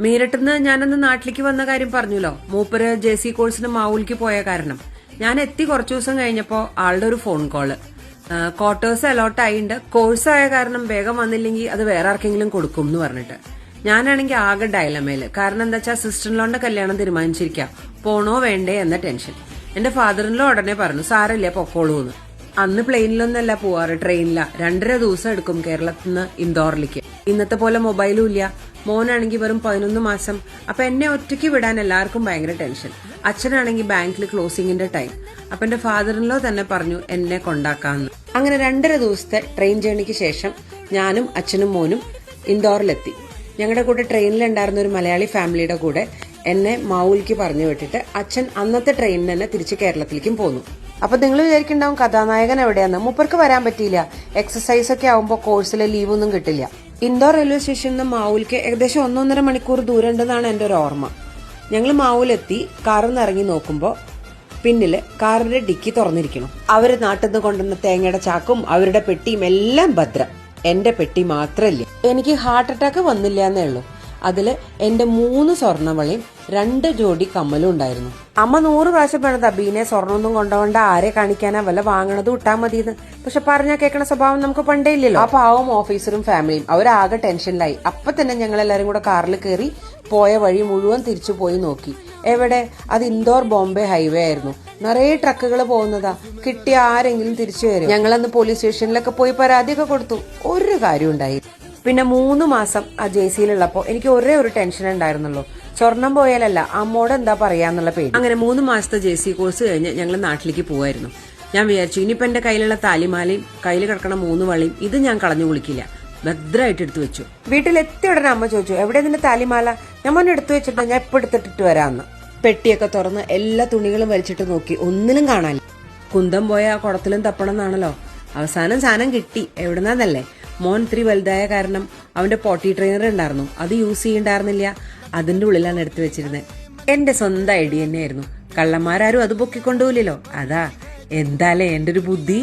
മീരട്ടിന്ന് ഞാനന്ന് നാട്ടിലേക്ക് വന്ന കാര്യം പറഞ്ഞല്ലോ. മൂപ്പര് JC കോഴ്സിന് മാവൂലിക്ക് പോയ കാരണം. ഞാൻ എത്തി കുറച്ചു ദിവസം കഴിഞ്ഞപ്പോ ആളുടെ ഒരു ഫോൺ കോള്. ക്വാർട്ടേഴ്സ് അലോട്ട് ആയിണ്ട്, കോഴ്സ് ആയ കാരണം വേഗം വന്നില്ലെങ്കിൽ അത് വേറെ ആർക്കെങ്കിലും കൊടുക്കും എന്ന് പറഞ്ഞിട്ട്. ഞാനാണെങ്കിൽ ആകെ ഡയലമേല്. കാരണം എന്താ വെച്ചാൽ സിസ്റ്ററിലോന്റെ കല്യാണം തീരുമാനിച്ചിരിക്കാം, പോണോ വേണ്ടേ എന്ന ടെൻഷൻ. എന്റെ ഫാദറിലോ ഉടനെ പറഞ്ഞു സാരല്ലേ പൊക്കോളൂന്ന്. അന്ന് പ്ലെയിനിലൊന്നല്ല പോവാറ്, ട്രെയിനിലാ. 2.5 ദിവസം എടുക്കും കേരളത്തിൽ നിന്ന് ഇൻഡോറിലേക്ക്. ഇന്നത്തെ പോലെ മൊബൈലും ഇല്ല. മോനാണെങ്കിൽ വെറും 11 മാസം. അപ്പൊ എന്നെ ഒറ്റയ്ക്ക് വിടാൻ എല്ലാവർക്കും ഭയങ്കര ടെൻഷൻ. അച്ഛനാണെങ്കിൽ ബാങ്കിൽ ക്ലോസിംഗിന്റെ ടൈം. അപ്പൊ എന്റെ ഫാദറിലോ തന്നെ പറഞ്ഞു എന്നെ കൊണ്ടാക്കാന്ന്. അങ്ങനെ 2.5 ദിവസത്തെ ട്രെയിൻ ജേണിക്ക് ശേഷം ഞാനും അച്ഛനും മോനും ഇൻഡോറിലെത്തി. ഞങ്ങളുടെ കൂടെ ട്രെയിനിലുണ്ടായിരുന്ന ഒരു മലയാളി ഫാമിലിയുടെ കൂടെ എന്നെ മാവൂലിക്ക് പറഞ്ഞു വിട്ടിട്ട് അച്ഛൻ അന്നത്തെ ട്രെയിനിന് തന്നെ തിരിച്ച് കേരളത്തിലേക്കും പോന്നു. അപ്പൊ നിങ്ങൾ വിചാരിക്കുന്നുണ്ടാവും കഥാനായകൻ എവിടെയാന്ന്. മൂപ്പർക്ക് വരാൻ പറ്റിയില്ല. എക്സസൈസ് ഒക്കെ ആവുമ്പോ കോഴ്സിലെ ലീവൊന്നും കിട്ടില്ല. ഇൻഡോർ റെയിൽവേ സ്റ്റേഷനിൽ നിന്ന് മാവൂലിക്ക് ഏകദേശം 1.5 മണിക്കൂർ ദൂരം ഉണ്ടെന്നാണ് എന്റെ ഒരു ഓർമ്മ. ഞങ്ങൾ മാവൂലെത്തി കാറിൽ നിന്ന് ഇറങ്ങി നോക്കുമ്പോ പിന്നില് കാറിന്റെ ഡിക്കി തുറന്നിരിക്കണം. അവര് നാട്ടിൽ നിന്ന് കൊണ്ടുവന്ന തേങ്ങയുടെ ചാക്കും അവരുടെ പെട്ടിയും എല്ലാം ഭദ്രം. എന്റെ പെട്ടി മാത്രല്ല. എനിക്ക് ഹാർട്ട് അറ്റാക്ക് വന്നില്ല എന്നേ ഉള്ളൂ. അതില് എന്റെ 3 സ്വർണ്ണവളയും 2 ജോഡി കമ്മലും ഉണ്ടായിരുന്നു. അമ്മ 100 പ്രാവശ്യം പറഞ്ഞത് അബീനെ സ്വർണ്ണമൊന്നും കൊണ്ടുപോകണ്ട, ആരെ കാണിക്കാനാ, വല്ല വാങ്ങണത് ഇട്ടാ മതിയെന്ന്. പക്ഷെ പറഞ്ഞാൽ കേൾക്കണ സ്വഭാവം നമുക്ക് പണ്ടേ ഇല്ലല്ലോ. ആ പാവം ഓഫീസറും ഫാമിലിയും അവരാകെ ടെൻഷനിലായി. അപ്പൊ തന്നെ ഞങ്ങൾ എല്ലാരും കൂടെ കാറിൽ കയറി പോയ വഴി മുഴുവൻ തിരിച്ചു പോയി നോക്കി. എവിടെ? അത് ഇൻഡോർ ബോംബെ ഹൈവേ ആയിരുന്നു. നിറയെ ട്രക്കുകൾ പോകുന്നതാ. കിട്ടിയ ആരെങ്കിലും തിരിച്ചു വരും. ഞങ്ങളന്ന് പോലീസ് സ്റ്റേഷനിലൊക്കെ പോയി പരാതിയൊക്കെ കൊടുത്തു. ഒരു കാര്യം ഉണ്ടായി. പിന്നെ 3 മാസം ആ JCയിലുള്ളപ്പോ എനിക്ക് ഒരേ ഒരു ടെൻഷൻ ഉണ്ടായിരുന്നുള്ളൂ. സ്വർണം പോയാലല്ല അമ്മോട് എന്താ പറയാന്നുള്ള പേടി. അങ്ങനെ 3 മാസത്തെ JC കോഴ്സ് കഴിഞ്ഞ് ഞങ്ങൾ നാട്ടിലേക്ക് പോവായിരുന്നു. ഞാൻ വിചാരിച്ചു ഇനിയിപ്പോ എന്റെ കയ്യിലുള്ള താലിമാലയും കയ്യിൽ കിടക്കണ 3 വളയും ഇത് ഞാൻ കളഞ്ഞു കുളിക്കില്ല, ഭദ്രമായിട്ട് എടുത്തു വെച്ചു. വീട്ടിലെത്തിയ ഉടനെ അമ്മ ചോദിച്ചു എവിടെ നിന്റെ താലിമാല? ഞാൻ മോനെ എടുത്തു വെച്ചിട്ട് ഞാൻ എപ്പോ എടുത്തിട്ടിട്ട് വരാന്ന്. പെട്ടിയൊക്കെ തുറന്ന് എല്ലാ തുണികളും വലിച്ചിട്ട് നോക്കി, ഒന്നിലും കാണാനില്ല. കുന്തം പോയ ആ കുടത്തിലും തപ്പണം എന്നാണല്ലോ. അവസാനം സാധനം കിട്ടി. എവിടുന്നല്ലേ? മോൻ ഇത്തിരി വലുതായ കാരണം അവന്റെ പോട്ടി ട്രെയിനർ ഉണ്ടായിരുന്നു, അത് യൂസ് ചെയ്യണ്ടായിരുന്നില്ല. അതിന്റെ ഉള്ളിലാണ് എടുത്തു വെച്ചിരുന്നത്. എന്റെ സ്വന്തം ഐഡിയ തന്നെയായിരുന്നു. കള്ളന്മാരും അത് പൊക്കിക്കൊണ്ടുപോയില്ലല്ലോ. അതാ എന്താലേ എന്റെ ഒരു ബുദ്ധി.